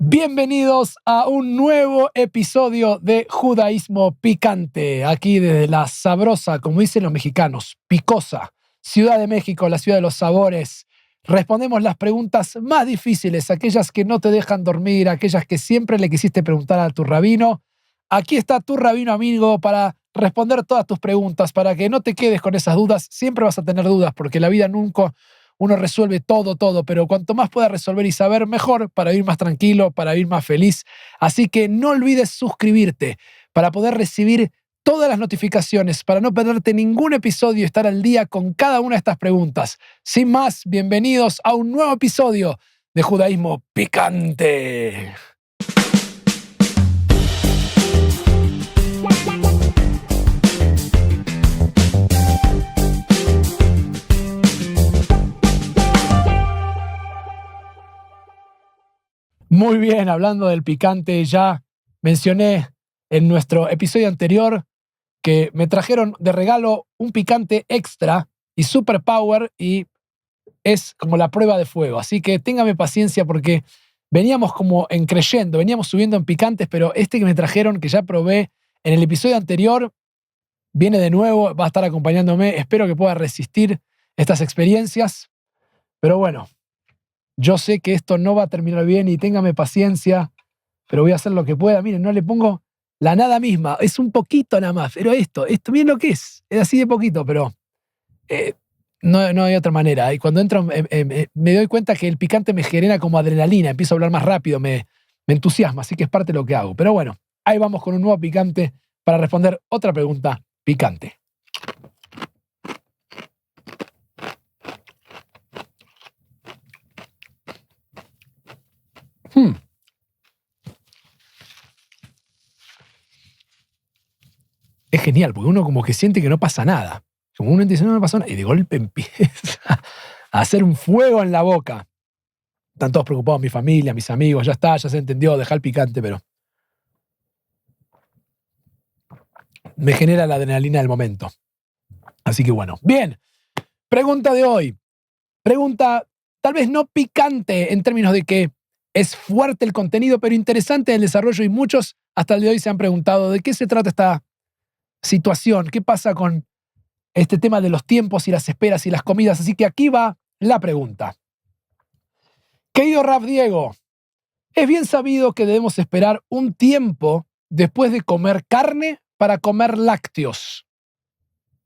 Bienvenidos a un nuevo episodio de Judaísmo Picante, aquí desde la sabrosa, como dicen los mexicanos, picosa, Ciudad de México, la ciudad de los sabores. Respondemos las preguntas más difíciles, aquellas que no te dejan dormir, aquellas que siempre le quisiste preguntar a tu rabino. Aquí está tu rabino amigo para responder todas tus preguntas, para que no te quedes con esas dudas. Siempre vas a tener dudas, porque la vida nunca uno resuelve todo, pero cuanto más pueda resolver y saber, mejor, para vivir más tranquilo, para vivir más feliz. Así que no olvides suscribirte para poder recibir todas las notificaciones, para no perderte ningún episodio y estar al día con cada una de estas preguntas. Sin más, bienvenidos a un nuevo episodio de Judaísmo Picante. Muy bien, hablando del picante, ya mencioné en nuestro episodio anterior que me trajeron de regalo un picante extra y superpower y es como la prueba de fuego. Así que téngame paciencia porque veníamos como en creyendo, veníamos subiendo en picantes, pero este que me trajeron, que ya probé en el episodio anterior, viene de nuevo, va a estar acompañándome. Espero que pueda resistir estas experiencias, pero bueno. Yo sé que esto no va a terminar bien y téngame paciencia, pero voy a hacer lo que pueda. Miren, no le pongo la nada misma, es un poquito nada más, pero esto, miren lo que es así de poquito, pero no hay otra manera. Y cuando entro, me doy cuenta que el picante me genera como adrenalina, empiezo a hablar más rápido, me entusiasma, así que es parte de lo que hago. Pero bueno, ahí vamos con un nuevo picante para responder otra pregunta picante. Es genial, porque uno como que siente que no pasa nada. Como uno dice, no pasó nada, y de golpe empieza a hacer un fuego en la boca. Están todos preocupados, mi familia, mis amigos, ya está, ya se entendió, deja el picante, pero me genera la adrenalina del momento. Así que bueno, bien. Pregunta de hoy. Pregunta tal vez no picante en términos de que es fuerte el contenido, pero interesante el desarrollo y muchos hasta el día de hoy se han preguntado de qué se trata esta situación, qué pasa con este tema de los tiempos y las esperas y las comidas. Así que aquí va la pregunta. Querido Rav Diego, es bien sabido que debemos esperar un tiempo después de comer carne para comer lácteos.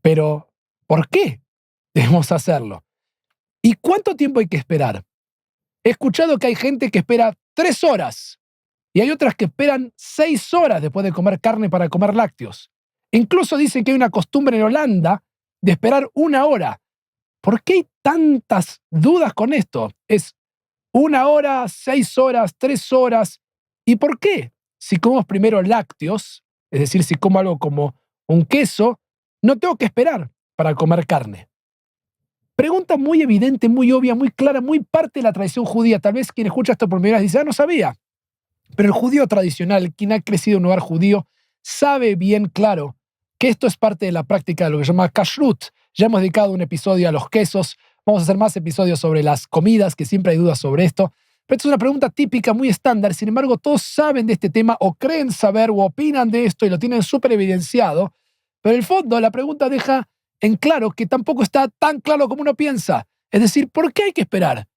Pero, ¿por qué debemos hacerlo? ¿Y cuánto tiempo hay que esperar? He escuchado que hay gente que espera 3 horas y hay otras que esperan 6 horas después de comer carne para comer lácteos. Incluso dicen que hay una costumbre en Holanda de esperar 1 hora. ¿Por qué hay tantas dudas con esto? ¿Es 1 hora, 6 horas, 3 horas? ¿Y por qué? Si comemos primero lácteos, es decir, si como algo como un queso, no tengo que esperar para comer carne. Pregunta muy evidente, muy obvia, muy clara, muy parte de la tradición judía. Tal vez quien escucha esto por primera vez dice, no sabía. Pero el judío tradicional, quien ha crecido en un hogar judío, sabe bien claro que esto es parte de la práctica de lo que se llama kashrut. Ya hemos dedicado un episodio a los quesos, vamos a hacer más episodios sobre las comidas, que siempre hay dudas sobre esto. Pero esta es una pregunta típica, muy estándar. Sin embargo, todos saben de este tema o creen saber o opinan de esto y lo tienen súper evidenciado. Pero en el fondo, la pregunta deja en claro que tampoco está tan claro como uno piensa. Es decir, ¿por qué hay que esperar?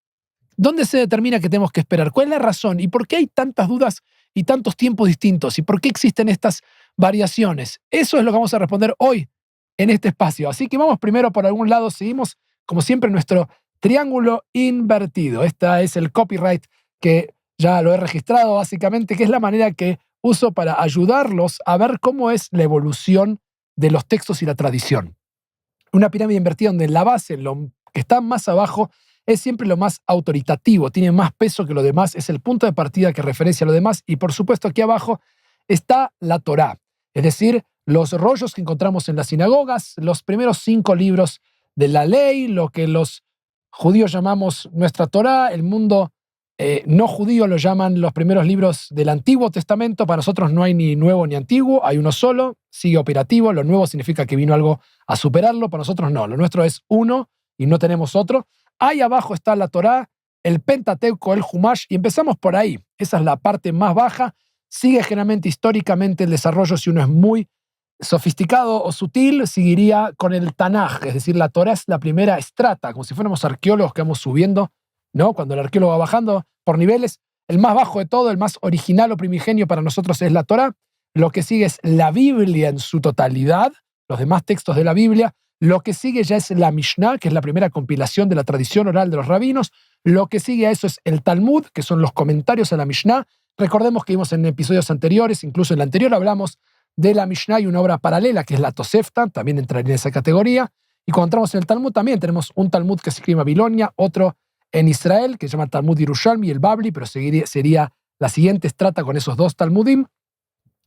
¿Dónde se determina que tenemos que esperar? ¿Cuál es la razón? ¿Y por qué hay tantas dudas y tantos tiempos distintos? ¿Y por qué existen estas variaciones? Eso es lo que vamos a responder hoy en este espacio. Así que vamos primero por algún lado. Seguimos, como siempre, nuestro triángulo invertido. Este es el copyright que ya lo he registrado básicamente, que es la manera que uso para ayudarlos a ver cómo es la evolución de los textos y la tradición. Una pirámide invertida donde la base, lo que está más abajo, es siempre lo más autoritativo, tiene más peso que lo demás, es el punto de partida que referencia a lo demás y por supuesto aquí abajo está la Torá, es decir, los rollos que encontramos en las sinagogas, los primeros 5 libros de la ley, lo que los judíos llamamos nuestra Torá, el mundo no judío lo llaman los primeros libros del Antiguo Testamento. Para nosotros no hay ni nuevo ni antiguo, hay uno solo, sigue operativo, lo nuevo significa que vino algo a superarlo, para nosotros no, lo nuestro es uno y no tenemos otro. Ahí abajo está la Torá, el Pentateuco, el Humash, y empezamos por ahí. Esa es la parte más baja. Sigue generalmente históricamente el desarrollo, si uno es muy sofisticado o sutil, seguiría con el Tanaj, es decir, la Torá es la primera estrata, como si fuéramos arqueólogos que vamos subiendo, ¿no? Cuando el arqueólogo va bajando por niveles, el más bajo de todo, el más original o primigenio para nosotros es la Torá. Lo que sigue es la Biblia en su totalidad, los demás textos de la Biblia. Lo que sigue ya es la Mishnah, que es la primera compilación de la tradición oral de los rabinos. Lo que sigue a eso es el Talmud, que son los comentarios a la Mishnah. Recordemos que vimos en episodios anteriores, incluso en el anterior hablamos de la Mishnah y una obra paralela, que es la Tosefta, también entraría en esa categoría. Y cuando entramos en el Talmud también tenemos un Talmud que se escribe en Babilonia, otro en Israel, que se llama Talmud Yerushalmi y el Babli, pero sería la siguiente estrata con esos dos Talmudim.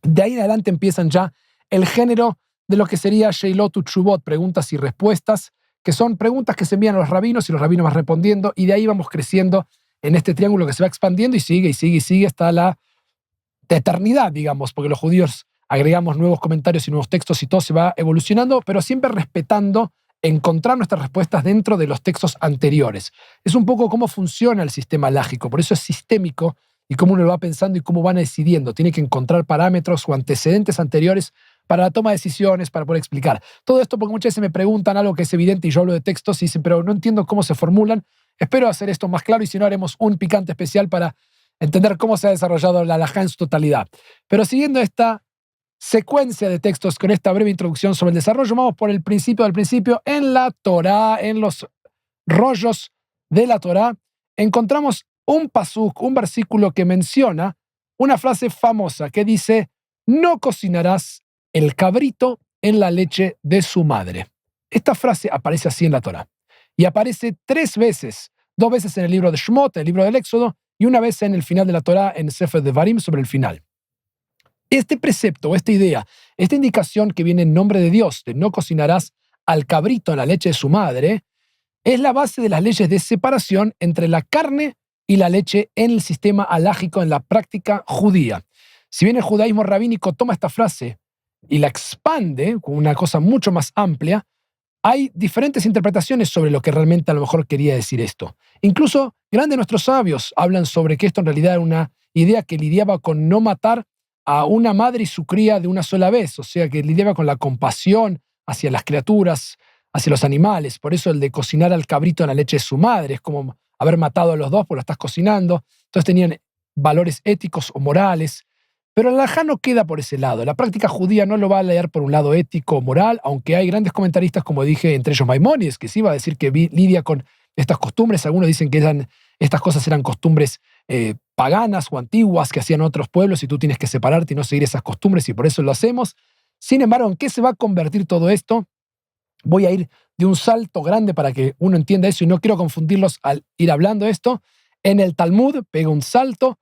De ahí en adelante empiezan ya el género de lo que sería Sheilot Utshuvot, preguntas y respuestas, que son preguntas que se envían a los rabinos y los rabinos van respondiendo, y de ahí vamos creciendo en este triángulo que se va expandiendo y sigue y sigue y sigue hasta la eternidad, digamos, porque los judíos agregamos nuevos comentarios y nuevos textos y todo se va evolucionando, pero siempre respetando encontrar nuestras respuestas dentro de los textos anteriores. Es un poco cómo funciona el sistema lágico, por eso es sistémico y cómo uno lo va pensando y cómo van decidiendo. Tiene que encontrar parámetros o antecedentes anteriores para la toma de decisiones, para poder explicar. Todo esto porque muchas veces me preguntan algo que es evidente y yo hablo de textos y dicen, pero no entiendo cómo se formulan. Espero hacer esto más claro y si no haremos un picante especial para entender cómo se ha desarrollado la halajá en su totalidad. Pero siguiendo esta secuencia de textos con esta breve introducción sobre el desarrollo, vamos por el principio del principio. En la Torá, en los rollos de la Torá, encontramos un pasuk, un versículo que menciona una frase famosa que dice: no cocinarás el cabrito en la leche de su madre. Esta frase aparece así en la Torá y aparece 3 veces, 2 veces en el libro de Shemot, el libro del Éxodo, y una vez en el final de la Torá, en Sefer Devarim, sobre el final. Este precepto, esta idea, esta indicación que viene en nombre de Dios, de no cocinarás al cabrito en la leche de su madre, es la base de las leyes de separación entre la carne y la leche en el sistema halágico, en la práctica judía. Si bien el judaísmo rabínico toma esta frase y la expande con una cosa mucho más amplia, hay diferentes interpretaciones sobre lo que realmente a lo mejor quería decir esto. Incluso grandes de nuestros sabios hablan sobre que esto en realidad era una idea que lidiaba con no matar a una madre y su cría de una sola vez, o sea, que lidiaba con la compasión hacia las criaturas, hacia los animales. Por eso el de cocinar al cabrito en la leche de su madre es como haber matado a los dos porque lo estás cocinando. Entonces tenían valores éticos o morales. Pero la halajá no queda por ese lado. La práctica judía no lo va a leer por un lado ético o moral, aunque hay grandes comentaristas, como dije, entre ellos Maimónides, que sí va a decir que lidia con estas costumbres. Algunos dicen que estas cosas eran costumbres paganas o antiguas que hacían otros pueblos y tú tienes que separarte y no seguir esas costumbres y por eso lo hacemos. Sin embargo, ¿en qué se va a convertir todo esto? Voy a ir de un salto grande para que uno entienda eso y no quiero confundirlos al ir hablando esto. En el Talmud pega un salto.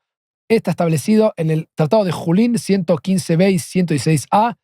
Está establecido en el Tratado de Julín 115b y 116a.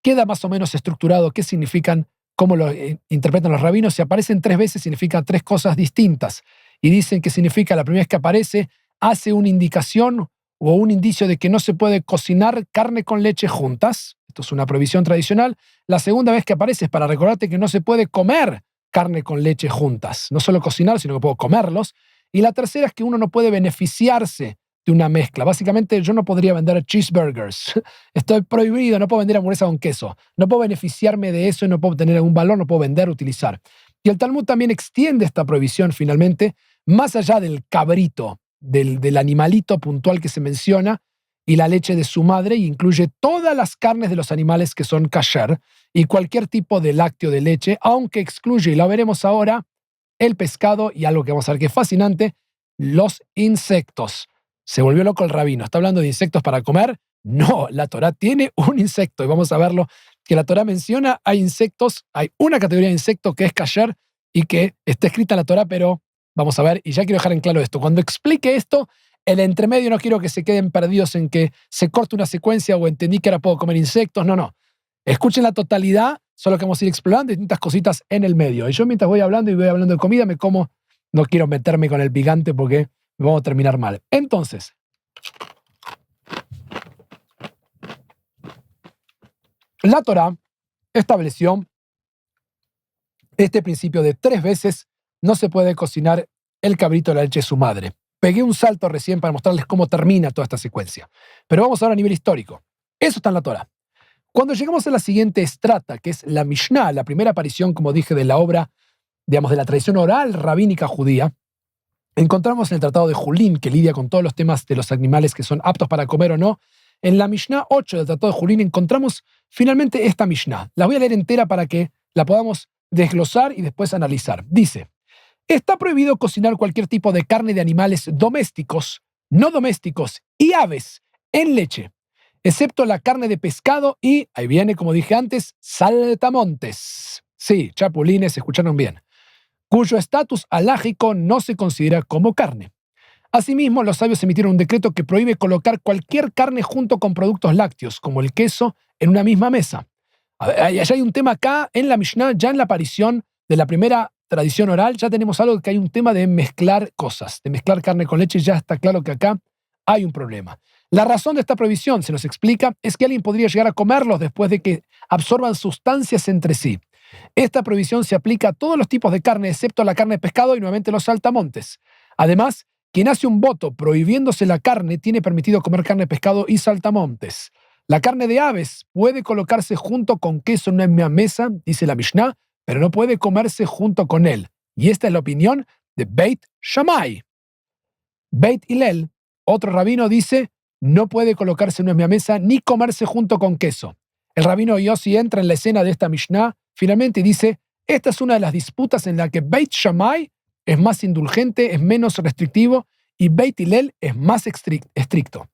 Queda más o menos estructurado qué significan, cómo lo interpretan los rabinos. Si aparecen 3 veces, significa 3 cosas distintas. Y dicen que significa, la primera vez que aparece, hace una indicación o un indicio de que no se puede cocinar carne con leche juntas. Esto es una prohibición tradicional. La segunda vez que aparece es para recordarte que no se puede comer carne con leche juntas. No solo cocinar, sino que puedo comerlos. Y la tercera es que uno no puede beneficiarse de una mezcla. Básicamente, yo no podría vender cheeseburgers. Estoy prohibido, no puedo vender hamburguesa con queso. No puedo beneficiarme de eso y no puedo obtener algún valor, no puedo vender, utilizar. Y el Talmud también extiende esta prohibición finalmente, más allá del cabrito, del animalito puntual que se menciona, y la leche de su madre, y incluye todas las carnes de los animales que son kasher y cualquier tipo de lácteo de leche, aunque excluye, y lo veremos ahora, el pescado y algo que vamos a ver que es fascinante, los insectos. Se volvió loco el rabino. ¿Está hablando de insectos para comer? No, la Torá tiene un insecto y vamos a verlo, que la Torá menciona, hay insectos, hay una categoría de insecto que es kasher y que está escrita en la Torá, pero vamos a ver, y ya quiero dejar en claro esto. Cuando explique esto, el entremedio no quiero que se queden perdidos en que se corte una secuencia o entendí que ahora puedo comer insectos, no. Escuchen la totalidad, solo que vamos a ir explorando distintas cositas en el medio. Y yo mientras voy hablando y voy hablando de comida, me como, no quiero meterme con el picante porque vamos a terminar mal. Entonces, la Torá estableció este principio de 3 veces no se puede cocinar el cabrito de la leche de su madre. Pegué un salto recién para mostrarles cómo termina toda esta secuencia. Pero vamos ahora a nivel histórico. Eso está en la Torá. Cuando llegamos a la siguiente estrata, que es la Mishnah, la primera aparición, como dije, de la obra, digamos, de la tradición oral rabínica judía, encontramos en el Tratado de Julín, que lidia con todos los temas de los animales que son aptos para comer o no. En la Mishnah 8 del Tratado de Julín encontramos finalmente esta Mishnah. La voy a leer entera para que la podamos desglosar y después analizar. Dice: está prohibido cocinar cualquier tipo de carne de animales domésticos, no domésticos y aves en leche, excepto la carne de pescado y, ahí viene, como dije antes, saltamontes. Sí, chapulines, escucharon bien. Cuyo estatus halágico no se considera como carne. Asimismo, los sabios emitieron un decreto que prohíbe colocar cualquier carne junto con productos lácteos, como el queso, en una misma mesa. Allá hay un tema acá en la Mishnah, ya en la aparición de la primera tradición oral, ya tenemos algo que hay un tema de mezclar cosas, de mezclar carne con leche, ya está claro que acá hay un problema. La razón de esta prohibición, se nos explica, es que alguien podría llegar a comerlos después de que absorban sustancias entre sí. Esta prohibición se aplica a todos los tipos de carne, excepto la carne de pescado y nuevamente los saltamontes. Además, quien hace un voto prohibiéndose la carne tiene permitido comer carne de pescado y saltamontes. La carne de aves puede colocarse junto con queso en una misma mesa, dice la Mishnah, pero no puede comerse junto con él. Y esta es la opinión de Beit Shammai. Beit Hillel, otro rabino, dice: no puede colocarse en una misma mesa ni comerse junto con queso. El rabino Yossi entra en la escena de esta Mishnah finalmente y dice: esta es una de las disputas en la que Beit Shammai es más indulgente, es menos restrictivo, y Beit Hillel es más estricto.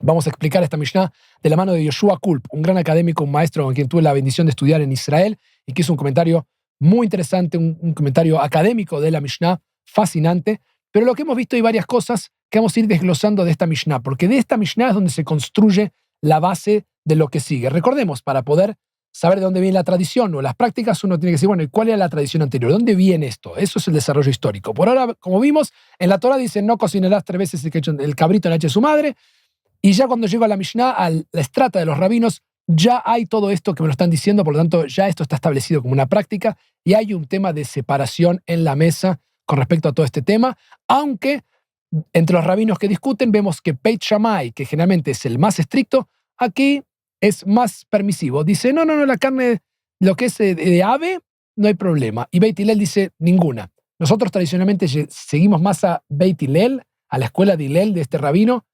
Vamos a explicar esta Mishnah de la mano de Yoshua Kulp, un gran académico, un maestro con quien tuve la bendición de estudiar en Israel y que hizo un comentario muy interesante, un comentario académico de la Mishnah, fascinante. Pero lo que hemos visto hay varias cosas que vamos a ir desglosando de esta Mishnah, porque de esta Mishnah es donde se construye la base de lo que sigue. Recordemos, para poder saber de dónde viene la tradición o las prácticas, uno tiene que decir, bueno, ¿y cuál era la tradición anterior? ¿Dónde viene esto? Eso es el desarrollo histórico. Por ahora, como vimos, en la Torah dice: no cocinarás 3 veces el cabrito en la leche de su madre. Y ya cuando llego a la Mishnah, a la estrata de los rabinos, ya hay todo esto que me lo están diciendo, por lo tanto, ya esto está establecido como una práctica y hay un tema de separación en la mesa con respecto a todo este tema, aunque entre los rabinos que discuten vemos que Beit Shammai, que generalmente es el más estricto, aquí es más permisivo. Dice: no, la carne, lo que es de ave, no hay problema. Y Beit Hillel dice: ninguna. Nosotros tradicionalmente seguimos más a Beit Hillel, a la escuela de Hillel, de este rabino,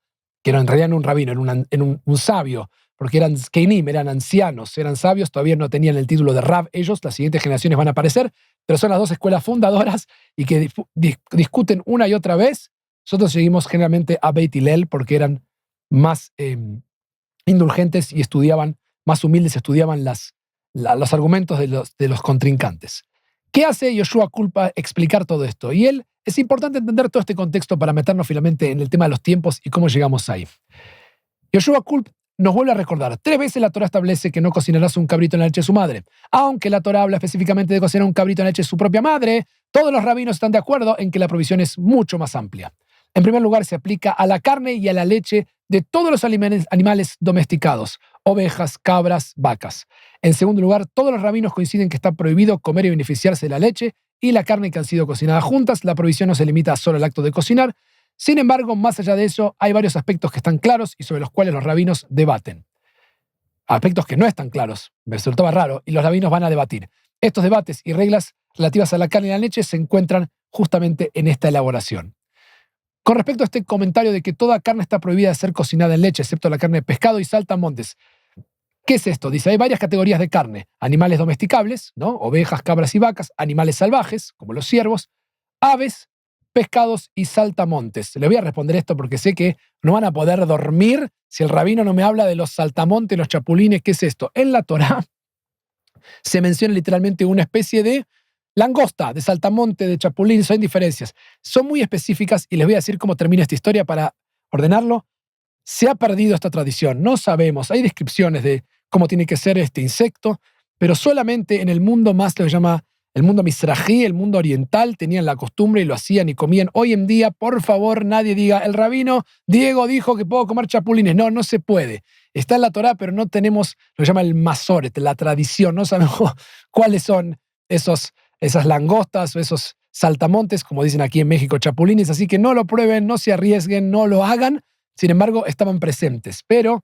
que en realidad no un rabino, era un sabio, porque eran Zkeinim, eran ancianos, eran sabios, todavía no tenían el título de Rab ellos, las siguientes generaciones van a aparecer, pero son las dos escuelas fundadoras y que discuten una y otra vez. Nosotros seguimos generalmente a Beit Hillel porque eran más indulgentes y estudiaban, más humildes, estudiaban los argumentos de los contrincantes. ¿Qué hace Yoshua Kulp explicar todo esto? Y es importante entender todo este contexto para meternos finalmente en el tema de los tiempos y cómo llegamos ahí. Yoshua Kulp nos vuelve a recordar: 3 veces la Torah establece que no cocinarás un cabrito en la leche de su madre. Aunque la Torah habla específicamente de cocinar un cabrito en la leche de su propia madre, todos los rabinos están de acuerdo en que la provisión es mucho más amplia. En primer lugar, se aplica a la carne y a la leche de todos los animales domesticados: ovejas, cabras, vacas. En segundo lugar, todos los rabinos coinciden que está prohibido comer y beneficiarse de la leche y la carne que han sido cocinadas juntas. La prohibición no se limita solo al acto de cocinar. Sin embargo, más allá de eso, hay varios aspectos que están claros y sobre los cuales los rabinos debaten. Aspectos que no están claros, me resultaba raro, y los rabinos van a debatir. Estos debates y reglas relativas a la carne y la leche se encuentran justamente en esta elaboración. Con respecto a este comentario de que toda carne está prohibida de ser cocinada en leche, excepto la carne de pescado y saltamontes, ¿qué es esto? Dice: hay varias categorías de carne: animales domesticables, ¿no? Ovejas, cabras y vacas; animales salvajes, como los ciervos; aves, pescados y saltamontes. Le voy a responder esto porque sé que no van a poder dormir si el rabino no me habla de los saltamontes, los chapulines. ¿Qué es esto? En la Torá se menciona literalmente una especie de langosta, de saltamonte, de chapulín. Son diferencias. Son muy específicas y les voy a decir cómo termina esta historia para ordenarlo. Se ha perdido esta tradición, no sabemos. Hay descripciones de cómo tiene que ser este insecto, pero solamente en el mundo más, lo que llama el mundo misrají, el mundo oriental, tenían la costumbre y lo hacían y comían. Hoy en día, por favor, nadie diga: el rabino Diego dijo que puedo comer chapulines. No, no se puede. Está en la Torá, pero no tenemos lo que llama el masoret, la tradición. No sabemos cuáles son esas langostas o esos saltamontes, como dicen aquí en México, chapulines, así que no lo prueben, no se arriesguen, no lo hagan. Sin embargo, estaban presentes. Pero,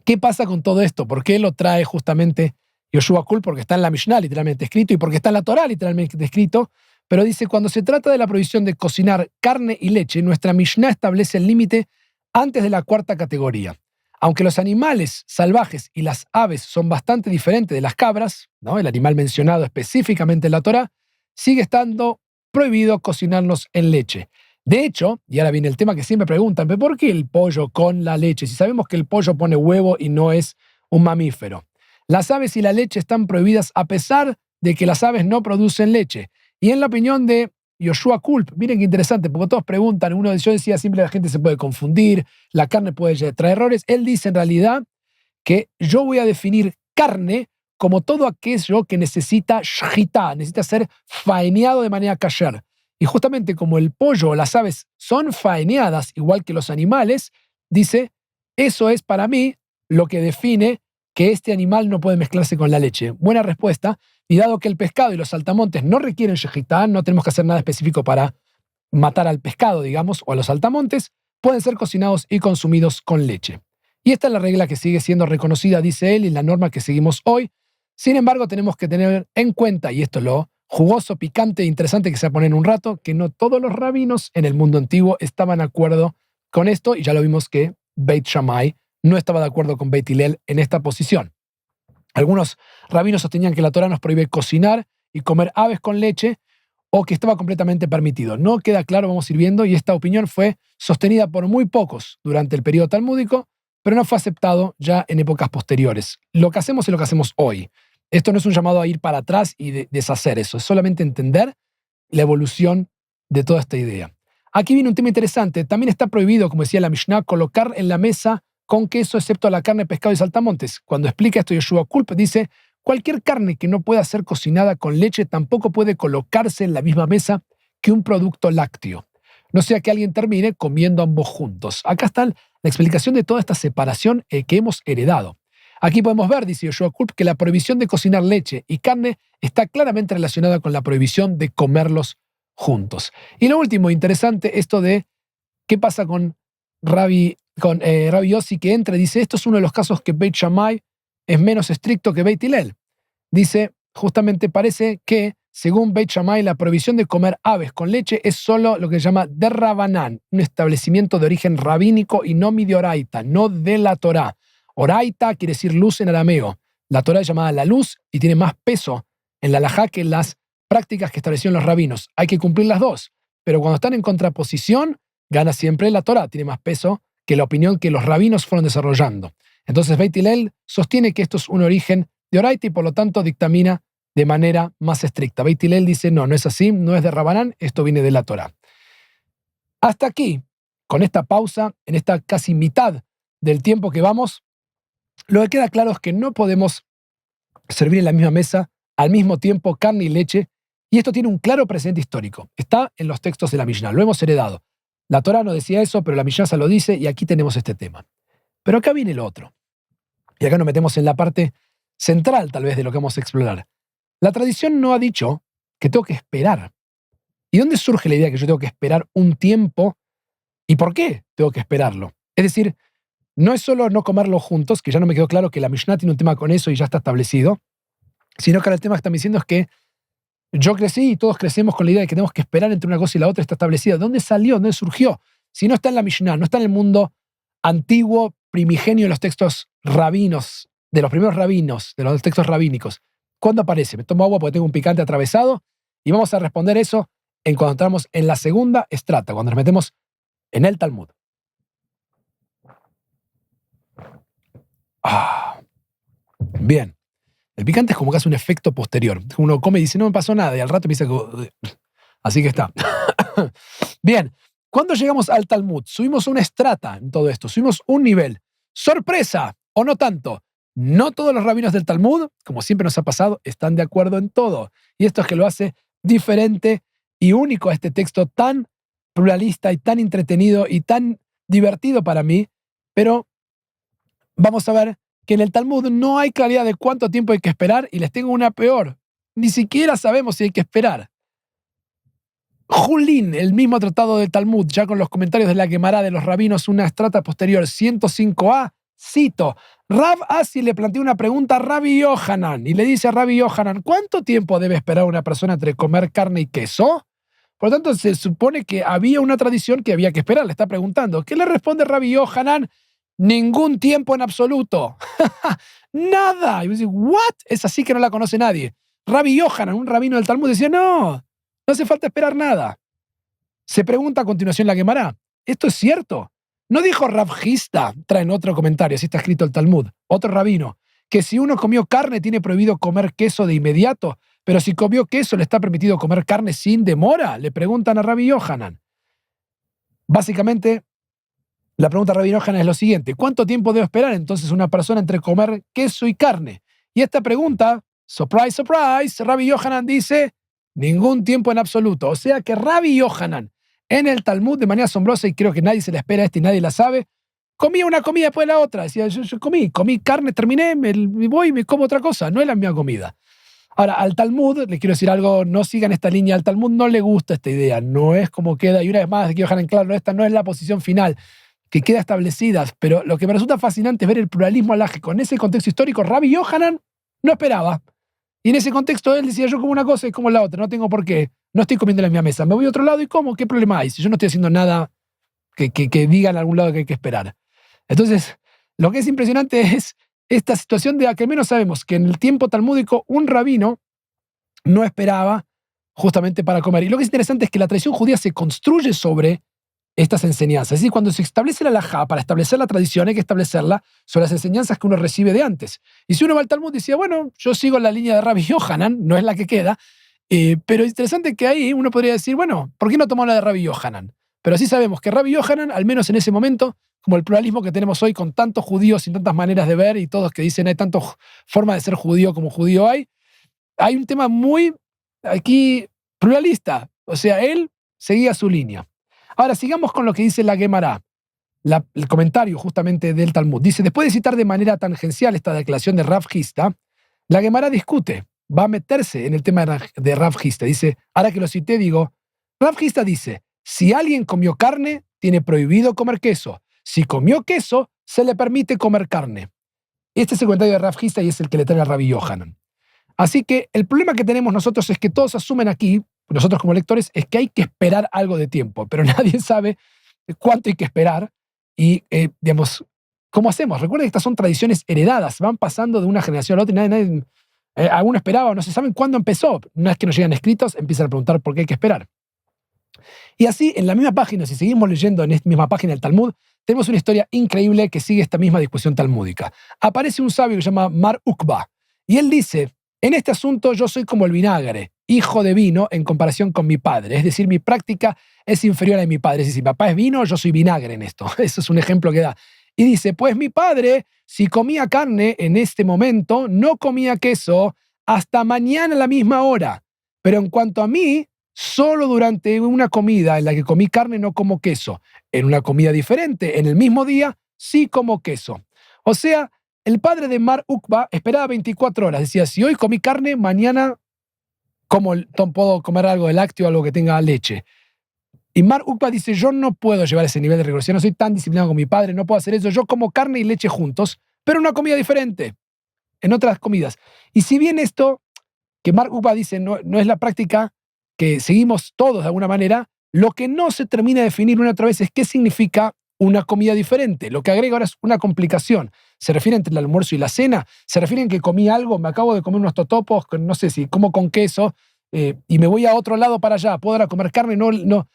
¿qué pasa con todo esto? ¿Por qué lo trae justamente Yoshua Kul? Porque está en la Mishnah literalmente escrito y porque está en la Torah literalmente escrito. Pero dice, cuando se trata de la prohibición de cocinar carne y leche, nuestra Mishnah establece el límite antes de la cuarta categoría. Aunque los animales salvajes y las aves son bastante diferentes de las cabras, ¿no? El animal mencionado específicamente en la Torah, sigue estando prohibido cocinarlos en leche. De hecho, y ahora viene el tema que siempre preguntan, ¿pero por qué el pollo con la leche? Si sabemos que el pollo pone huevo y no es un mamífero. Las aves y la leche están prohibidas a pesar de que las aves no producen leche. Y en la opinión de Yoshua Kulp, miren qué interesante, porque todos preguntan, yo decía siempre la gente se puede confundir, la carne puede traer errores. Él dice en realidad que yo voy a definir carne como todo aquello que necesita shchita, necesita ser faeneado de manera kasher. Y justamente como el pollo o las aves son faeneadas, igual que los animales, dice, eso es para mí lo que define que este animal no puede mezclarse con la leche. Buena respuesta. Y dado que el pescado y los saltamontes no requieren shejitá, no tenemos que hacer nada específico para matar al pescado, digamos, o a los saltamontes, pueden ser cocinados y consumidos con leche. Y esta es la regla que sigue siendo reconocida, dice él, y la norma que seguimos hoy. Sin embargo, tenemos que tener en cuenta, y esto es lo jugoso, picante e interesante que se va a poner en un rato, que no todos los rabinos en el mundo antiguo estaban de acuerdo con esto, y ya lo vimos que Beit Shammai no estaba de acuerdo con Beit Hillel en esta posición. Algunos rabinos sostenían que la Torá nos prohíbe cocinar y comer aves con leche o que estaba completamente permitido. No queda claro, vamos a ir viendo, y esta opinión fue sostenida por muy pocos durante el periodo talmúdico, pero no fue aceptado ya en épocas posteriores. Lo que hacemos es lo que hacemos hoy. Esto no es un llamado a ir para atrás y deshacer eso, es solamente entender la evolución de toda esta idea. Aquí viene un tema interesante. También está prohibido, como decía la Mishnah, colocar en la mesa con queso, excepto la carne, pescado y saltamontes. Cuando explica esto Yoshua Kulp, dice, cualquier carne que no pueda ser cocinada con leche tampoco puede colocarse en la misma mesa que un producto lácteo. No sea que alguien termine comiendo ambos juntos. Acá está la explicación de toda esta separación que hemos heredado. Aquí podemos ver, dice Yoshua Kulp, que la prohibición de cocinar leche y carne está claramente relacionada con la prohibición de comerlos juntos. Y lo último, interesante, esto de qué pasa con Rabbi Yossi, que entra y dice, esto es uno de los casos que Beit Shammai es menos estricto que Beit Hillel. Dice, justamente parece que, según Beit Shammai, la prohibición de comer aves con leche es solo lo que se llama de Rabanán, un establecimiento de origen rabínico y no midioraita, no de la Torá. Oraita quiere decir luz en arameo. La Torá es llamada la luz y tiene más peso en la halajá que en las prácticas que establecieron los rabinos. Hay que cumplir las dos, pero cuando están en contraposición, gana siempre la Torá, tiene más peso que la opinión que los rabinos fueron desarrollando. Entonces Beit Hillel sostiene que esto es un origen de Oraita y por lo tanto dictamina de manera más estricta. Beit Hillel dice, no, no es así, no es de Rabanán, esto viene de la Torá. Hasta aquí, con esta pausa, en esta casi mitad del tiempo que vamos, lo que queda claro es que no podemos servir en la misma mesa al mismo tiempo carne y leche, y esto tiene un claro precedente histórico. Está en los textos de la Mishnah, lo hemos heredado. La Torá no decía eso, pero la Mishnah se lo dice y aquí tenemos este tema. Pero acá viene lo otro. Y acá nos metemos en la parte central, tal vez, de lo que vamos a explorar. La tradición no ha dicho que tengo que esperar. ¿Y dónde surge la idea que yo tengo que esperar un tiempo? ¿Y por qué tengo que esperarlo? Es decir, no es solo no comerlo juntos, que ya no me quedó claro que la Mishnah tiene un tema con eso y ya está establecido, sino que ahora el tema que están diciendo es que yo crecí y todos crecemos con la idea de que tenemos que esperar entre una cosa y la otra, está establecida. ¿De dónde salió? ¿Dónde surgió? Si no está en la Mishnah, no está en el mundo antiguo, primigenio de los textos rabinos, de los primeros rabinos, de los textos rabínicos. ¿Cuándo aparece? Me tomo agua porque tengo un picante atravesado y vamos a responder eso cuando entramos en la segunda estrata, cuando nos metemos en el Talmud. Bien. El picante es como que hace un efecto posterior. Uno come y dice, no me pasó nada, y al rato me dice que... Así que está. Bien, cuando llegamos al Talmud, subimos una estrata en todo esto, subimos un nivel. ¡Sorpresa! ¿O no tanto? No todos los rabinos del Talmud, como siempre nos ha pasado, están de acuerdo en todo. Y esto es que lo hace diferente y único a este texto tan pluralista y tan entretenido y tan divertido para mí. Pero vamos a ver que en el Talmud no hay claridad de cuánto tiempo hay que esperar y les tengo una peor. Ni siquiera sabemos si hay que esperar. Julín, el mismo tratado del Talmud, ya con los comentarios de la Gemara de los rabinos, una estrata posterior, 105a, cito, Rav Asi le plantea una pregunta a Rabbi Yohanan y le dice a Rabbi Yohanan, ¿cuánto tiempo debe esperar una persona entre comer carne y queso? Por lo tanto, se supone que había una tradición que había que esperar. Le está preguntando. ¿Qué le responde Rabbi Yohanan? Ningún tiempo en absoluto. Nada. Y me dice, ¿what? Es así que no la conoce nadie. Rabbi Yohanan, un rabino del Talmud, decía, no hace falta esperar nada. Se pregunta a continuación la Gemara, ¿esto es cierto? ¿No dijo Rav Hista, traen otro comentario, así está escrito el Talmud, otro rabino, que si uno comió carne tiene prohibido comer queso de inmediato, pero si comió queso le está permitido comer carne sin demora? Le preguntan a Rabbi Yohanan. Básicamente, la pregunta a Rabbi Yohanan es lo siguiente, ¿cuánto tiempo debe esperar entonces una persona entre comer queso y carne? Y esta pregunta, surprise, surprise, Rabbi Yohanan dice, ningún tiempo en absoluto. O sea que Rabbi Yohanan, en el Talmud, de manera asombrosa, y creo que nadie se la espera a este y nadie la sabe, comía una comida después de la otra. Decía, yo comí carne, terminé, me voy y me como otra cosa. No es la misma comida. Ahora, al Talmud, le quiero decir algo, no sigan esta línea. Al Talmud no le gusta esta idea. No es como queda, y una vez más, quiero dejar en claro, esta no es la posición final que queda establecida. Pero lo que me resulta fascinante es ver el pluralismo halágico. En ese contexto histórico, Rabbi Yohanan no esperaba. Y en ese contexto él decía, yo como una cosa y como la otra, no tengo por qué, no estoy comiendo en la misma mesa, me voy a otro lado y como, ¿qué problema hay? Si yo no estoy haciendo nada que diga en algún lado que hay que esperar. Entonces, lo que es impresionante es esta situación de que al menos sabemos que en el tiempo talmúdico un rabino no esperaba justamente para comer. Y lo que es interesante es que la tradición judía se construye sobre estas enseñanzas. Es decir, cuando se establece la halajá, para establecer la tradición hay que establecerla sobre las enseñanzas que uno recibe de antes. Y si uno va al Talmud y decía, bueno, yo sigo la línea de Rabbi Yohanan, no es la que queda, pero es interesante que ahí uno podría decir, bueno, ¿por qué no tomó la de Rabbi Yohanan? Pero sí sabemos que Rabbi Yohanan, al menos en ese momento, como el pluralismo que tenemos hoy con tantos judíos y tantas maneras de ver y todos que dicen hay tantas formas de ser judío como judío hay un tema muy aquí pluralista. O sea, él seguía su línea. Ahora, sigamos con lo que dice la Gemara, el comentario justamente del Talmud. Dice, después de citar de manera tangencial esta declaración de Rav Hista, la Gemara discute, va a meterse en el tema de Rav Hista. Dice, ahora que lo cité, digo, Rav Hista dice, si alguien comió carne, tiene prohibido comer queso. Si comió queso, se le permite comer carne. Este es el comentario de Rav Hista y es el que le trae a Rabbi Yohanan. Así que el problema que tenemos nosotros es que todos asumen aquí, nosotros como lectores, es que hay que esperar algo de tiempo, pero nadie sabe cuánto hay que esperar y, digamos, ¿cómo hacemos? Recuerden que estas son tradiciones heredadas, van pasando de una generación a la otra y nadie alguno esperaba, no se saben cuándo empezó. Una vez que nos llegan escritos, empiezan a preguntar por qué hay que esperar. Y así, en la misma página, si seguimos leyendo en esta misma página del Talmud, tenemos una historia increíble que sigue esta misma discusión talmúdica. Aparece un sabio que se llama Mar Ukba, y él dice, en este asunto yo soy como el vinagre, hijo de vino en comparación con mi padre. Es decir, mi práctica es inferior a la de mi padre. Es decir, si mi papá es vino, yo soy vinagre en esto. Eso es un ejemplo que da. Y dice, pues mi padre, si comía carne en este momento, no comía queso hasta mañana a la misma hora. Pero en cuanto a mí, solo durante una comida en la que comí carne no como queso. En una comida diferente, en el mismo día, sí como queso. O sea, el padre de Mar Ukba esperaba 24 horas. Decía, si hoy comí carne, mañana puedo comer algo de lácteo, algo que tenga leche. Y Mar Ukba dice, yo no puedo llevar ese nivel de rigorosidad, no soy tan disciplinado como mi padre, no puedo hacer eso. Yo como carne y leche juntos, pero una comida diferente, en otras comidas. Y si bien esto, que Mar Ukba dice, no es la práctica que seguimos todos de alguna manera, lo que no se termina de definir una otra vez es qué significa una comida diferente. Lo que agrega ahora es una complicación. ¿Se refiere entre el almuerzo y la cena? ¿Se refiere en que comí algo? Me acabo de comer unos totopos, no sé si como con queso, y me voy a otro lado para allá. ¿Puedo ahora comer carne? No.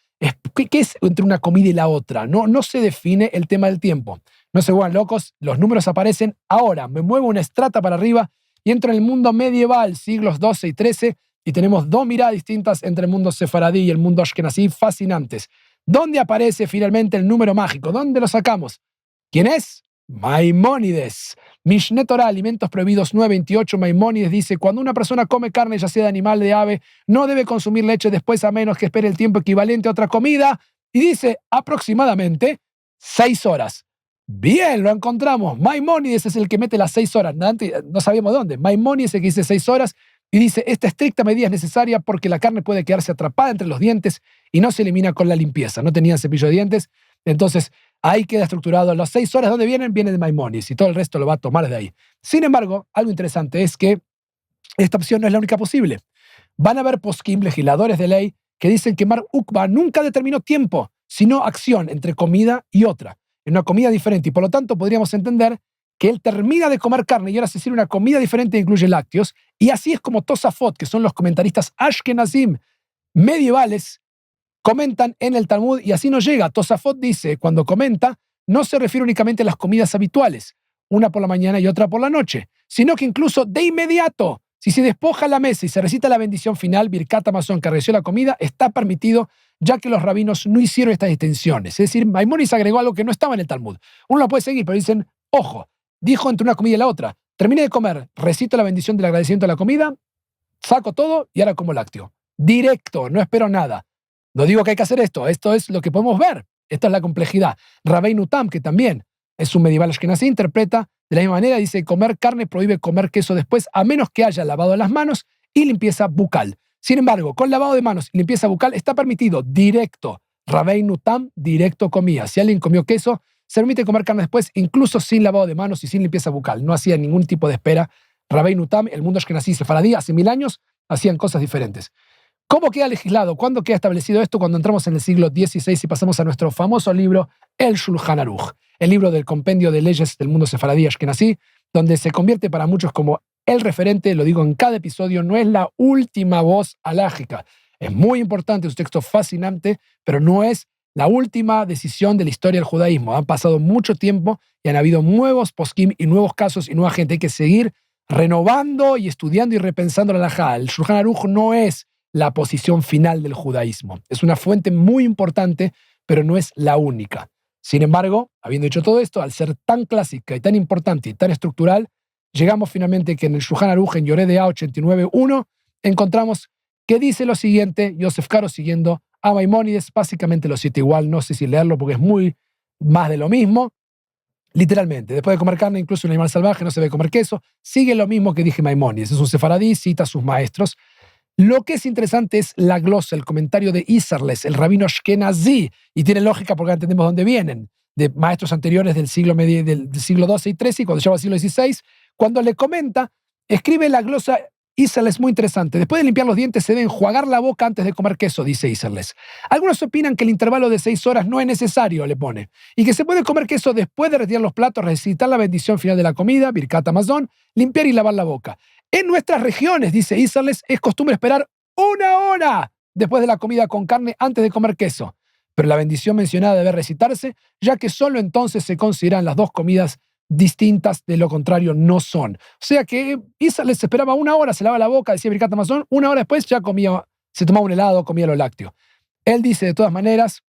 ¿Qué es entre una comida y la otra? No se define el tema del tiempo. No se vuelvan locos, los números aparecen ahora. Me muevo una estrata para arriba y entro en el mundo medieval, siglos XII y XIII, y tenemos dos miradas distintas entre el mundo sefaradí y el mundo ashkenazí fascinantes. ¿Dónde aparece finalmente el número mágico? ¿Dónde lo sacamos? ¿Quién es? Maimónides. Mishneh Torah, Alimentos Prohibidos 9:28, Maimónides dice, cuando una persona come carne, ya sea de animal o de ave, no debe consumir leche después a menos que espere el tiempo equivalente a otra comida, y dice aproximadamente 6 horas. Bien, lo encontramos. Maimónides es el que mete las 6 horas. Antes no sabíamos dónde. Maimónides es el que dice 6 horas, Y dice, esta estricta medida es necesaria porque la carne puede quedarse atrapada entre los dientes y no se elimina con la limpieza. No tenían cepillo de dientes, entonces ahí queda estructurado. Las 6 horas, ¿dónde vienen? Vienen de Maimónides y todo el resto lo va a tomar de ahí. Sin embargo, algo interesante es que esta opción no es la única posible. Van a haber poskim, legisladores de ley, que dicen que Mar Ukba nunca determinó tiempo, sino acción entre comida y otra, en una comida diferente. Y por lo tanto podríamos entender que él termina de comer carne y ahora se sirve una comida diferente que incluye lácteos. Y así es como Tosafot, que son los comentaristas Ashkenazim medievales, comentan en el Talmud, y así nos llega. Tosafot dice, cuando comenta, no se refiere únicamente a las comidas habituales, una por la mañana y otra por la noche, sino que incluso de inmediato, si se despoja la mesa y se recita la bendición final, Birkat Hamazon, que recibió la comida, está permitido, ya que los rabinos no hicieron estas distinciones. Es decir, Maimónides agregó algo que no estaba en el Talmud. Uno lo puede seguir, pero dicen, ojo, dijo entre una comida y la otra, terminé de comer, recito la bendición del agradecimiento de la comida, saco todo y ahora como lácteo. Directo, no espero nada. No digo que hay que hacer esto es lo que podemos ver. Esta es la complejidad. Rabbeinu Tam, que también es un medieval ashkenazí, interpreta de la misma manera, dice, comer carne prohíbe comer queso después, a menos que haya lavado las manos y limpieza bucal. Sin embargo, con lavado de manos y limpieza bucal está permitido directo. Rabbeinu Tam, directo comía. Si alguien comió queso, se permite comer carne después, incluso sin lavado de manos y sin limpieza bucal. No hacía ningún tipo de espera. Rabbeinu Tam, el mundo ashkenazí sefaradí, hace 1000 años, hacían cosas diferentes. ¿Cómo queda legislado? ¿Cuándo queda establecido esto? Cuando entramos en el siglo XVI y pasamos a nuestro famoso libro, el Shulchan Aruch, el libro del compendio de leyes del mundo sefaradí ashkenazí, donde se convierte para muchos como el referente, lo digo en cada episodio, no es la última voz halágica. Es muy importante, es un texto fascinante, pero no es la última decisión de la historia del judaísmo. Han pasado mucho tiempo y han habido nuevos poskim y nuevos casos y nueva gente. Hay que seguir renovando y estudiando y repensando la halajá. El Shulchan Aruch no es la posición final del judaísmo. Es una fuente muy importante, pero no es la única. Sin embargo, habiendo dicho todo esto, al ser tan clásica y tan importante y tan estructural, llegamos finalmente que en el Shulchan Aruch, en Yoreh Deah 89.1, encontramos que dice lo siguiente, Yosef Karo siguiendo a Maimónides, básicamente lo cita igual, no sé si leerlo porque es muy más de lo mismo. Literalmente, después de comer carne, incluso un animal salvaje no se debe comer queso, sigue lo mismo que dije Maimónides. Es un sefaradí, cita a sus maestros. Lo que es interesante es la glosa, el comentario de Isserles, el rabino ashkenazí, y tiene lógica porque entendemos dónde vienen, de maestros anteriores del siglo XII y XIII, cuando llega al siglo XVI, cuando le comenta, escribe la glosa Isserles muy interesante. Después de limpiar los dientes se debe enjuagar la boca antes de comer queso, dice Isserles. Algunos opinan que el intervalo de 6 horas no es necesario, le pone, y que se puede comer queso después de retirar los platos, recitar la bendición final de la comida, Birkat Hamazon, limpiar y lavar la boca. En nuestras regiones, dice Isserles, es costumbre esperar 1 hora después de la comida con carne antes de comer queso. Pero la bendición mencionada debe recitarse, ya que solo entonces se consideran las dos comidas distintas, de lo contrario no son. O sea que Isserles esperaba 1 hora, se lava la boca, decía Birkat Hamazon, 1 hora después ya comía, se tomaba un helado, comía lo lácteo. Él dice de todas maneras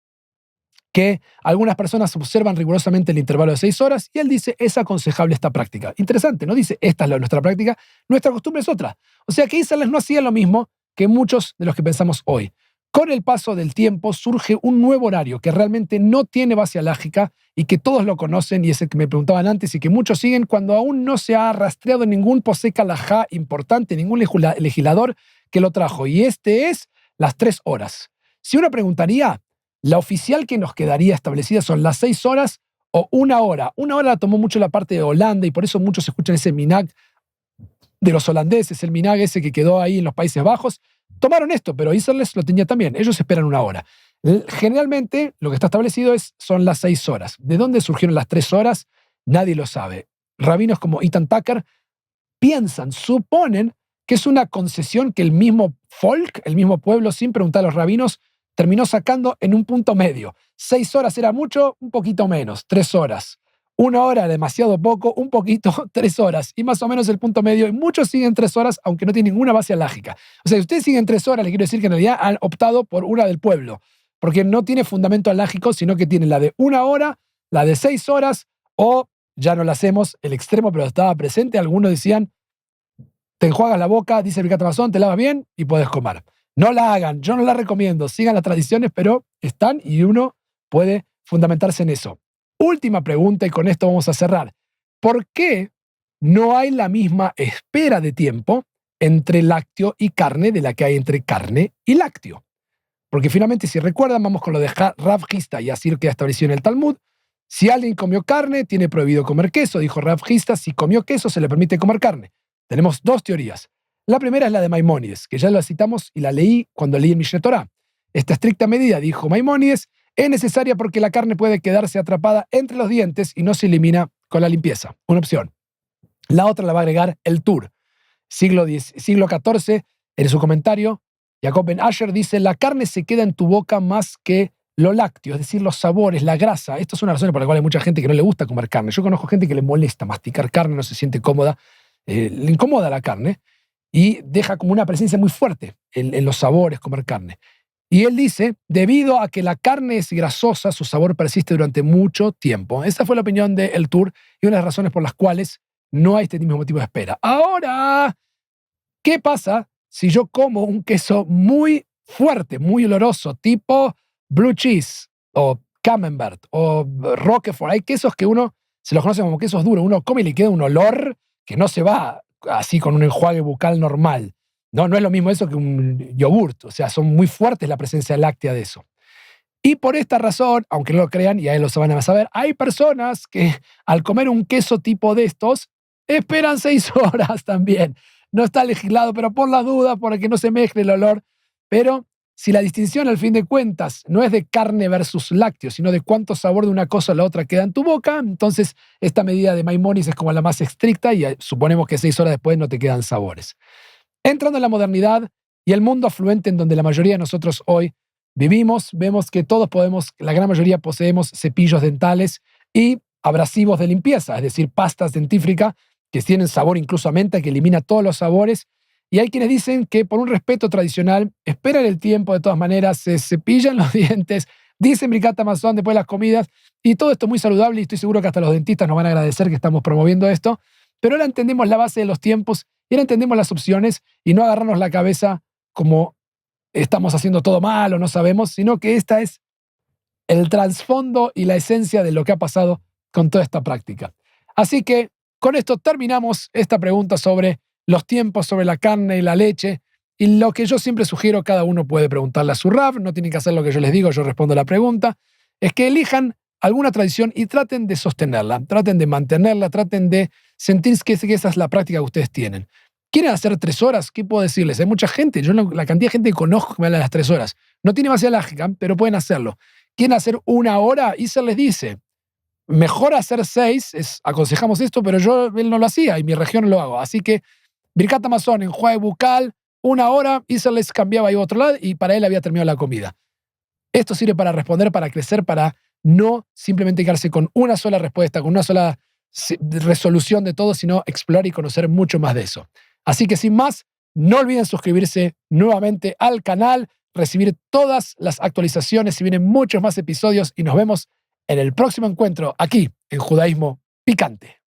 que algunas personas observan rigurosamente el intervalo de 6 horas y él dice, es aconsejable esta práctica. Interesante, no dice, esta es nuestra práctica, nuestra costumbre es otra. O sea que Isserles no hacía lo mismo que muchos de los que pensamos hoy. Con el paso del tiempo surge un nuevo horario que realmente no tiene base halágica y que todos lo conocen y es el que me preguntaban antes y que muchos siguen cuando aún no se ha rastreado ningún posek halajá importante, ningún legislador que lo trajo. Y este es las 3 horas. Si uno preguntaría, la oficial que nos quedaría establecida son las 6 horas o 1 hora. 1 hora la tomó mucho la parte de Holanda y por eso muchos escuchan ese minag de los holandeses, el minag ese que quedó ahí en los Países Bajos. Tomaron esto, pero Isserles lo tenía también. Ellos esperan 1 hora. Generalmente lo que está establecido son las 6 horas. ¿De dónde surgieron las 3 horas? Nadie lo sabe. Rabinos como Ethan Tucker piensan, suponen que es una concesión que el mismo folk, el mismo pueblo, sin preguntar a los rabinos, terminó sacando en un punto medio. 6 horas era mucho, un poquito menos, 3 horas. 1 hora demasiado poco, un poquito, 3 horas. Y más o menos el punto medio. Y muchos siguen 3 horas, aunque no tienen ninguna base halágica. O sea, si ustedes siguen 3 horas, les quiero decir que en realidad han optado por una del pueblo. Porque no tiene fundamento halágico, sino que tiene la de 1 hora, la de 6 horas, o ya no la hacemos, el extremo, pero estaba presente. Algunos decían, te enjuagas la boca, dice el Birkat Hamazon, te lavas bien y puedes comer. No la hagan, yo no la recomiendo, sigan las tradiciones, pero están y uno puede fundamentarse en eso. Última pregunta y con esto vamos a cerrar. ¿Por qué no hay la misma espera de tiempo entre lácteo y carne de la que hay entre carne y lácteo. Porque finalmente, si recuerdan, vamos con lo de Rav Hista, y así queda establecido en el Talmud. Si alguien comió carne, tiene prohibido comer queso, dijo Rav Hista. Si comió queso, se le permite comer carne. Tenemos dos teorías. La primera es la de Maimónides, que ya la citamos y la leí cuando leí el Mishneh Torah. Esta estricta medida, dijo Maimónides, es necesaria porque la carne puede quedarse atrapada entre los dientes y no se elimina con la limpieza. Una opción. La otra la va a agregar el Tur. Siglo XIV, en su comentario, Jacob Ben Asher dice, la carne se queda en tu boca más que lo lácteo, es decir, los sabores, la grasa. Esto es una razón por la cual hay mucha gente que no le gusta comer carne. Yo conozco gente que le molesta masticar carne, no se siente cómoda, le incomoda la carne y deja como una presencia muy fuerte en los sabores comer carne. Y él dice, debido a que la carne es grasosa, su sabor persiste durante mucho tiempo. Esa fue la opinión de El Tur y una de las razones por las cuales no hay este mismo motivo de espera. Ahora, ¿qué pasa si yo como un queso muy fuerte, muy oloroso, tipo blue cheese o camembert o roquefort? Hay quesos que uno se los conoce como quesos duros. Uno come y le queda un olor que no se va así con un enjuague bucal normal. No es lo mismo eso que un yogurt. O sea, son muy fuertes la presencia láctea de eso. Y por esta razón, aunque no lo crean, y ahí lo van a saber, hay personas que al comer un queso tipo de estos, esperan 6 horas también. No está legislado, pero por la duda, para que no se mezcle el olor. Pero si la distinción al fin de cuentas no es de carne versus lácteo, sino de cuánto sabor de una cosa a la otra queda en tu boca, entonces esta medida de Maimónides es como la más estricta y suponemos que 6 horas después no te quedan sabores. Entrando en la modernidad y el mundo afluente en donde la mayoría de nosotros hoy vivimos, vemos que todos la gran mayoría poseemos cepillos dentales y abrasivos de limpieza, es decir, pastas dentífricas que tienen sabor incluso a menta, que elimina todos los sabores. Y hay quienes dicen que por un respeto tradicional, esperan el tiempo de todas maneras, se cepillan los dientes, dicen Birkat Hamazon después de las comidas, y todo esto es muy saludable y estoy seguro que hasta los dentistas nos van a agradecer que estamos promoviendo esto. Pero ahora entendemos la base de los tiempos y ahora entendemos las opciones y no agarrarnos la cabeza como estamos haciendo todo mal o no sabemos, sino que esta es el trasfondo y la esencia de lo que ha pasado con toda esta práctica. Así que con esto terminamos esta pregunta sobre los tiempos, sobre la carne y la leche. Y lo que yo siempre sugiero, cada uno puede preguntarle a su Rav, no tienen que hacer lo que yo les digo, yo respondo la pregunta, es que elijan alguna tradición y traten de sostenerla, traten de mantenerla, traten de sentir que esa es la práctica que ustedes tienen. ¿Quieren hacer 3 horas? ¿Qué puedo decirles? Hay mucha gente, la cantidad de gente que conozco que me habla de las 3 horas. No tiene demasiada lógica, pero pueden hacerlo. ¿Quieren hacer 1 hora? Y se les dice, mejor hacer 6, aconsejamos esto, pero él no lo hacía y mi región lo hago. Así que Birkat Hamazon, enjuague bucal, 1 hora, y se les cambiaba a otro lado y para él había terminado la comida. Esto sirve para responder, para crecer, para no simplemente quedarse con una sola respuesta, con una sola resolución de todo, sino explorar y conocer mucho más de eso. Así que sin más, no olviden suscribirse nuevamente al canal, recibir todas las actualizaciones, si vienen muchos más episodios y nos vemos en el próximo encuentro aquí en Judaísmo Picante.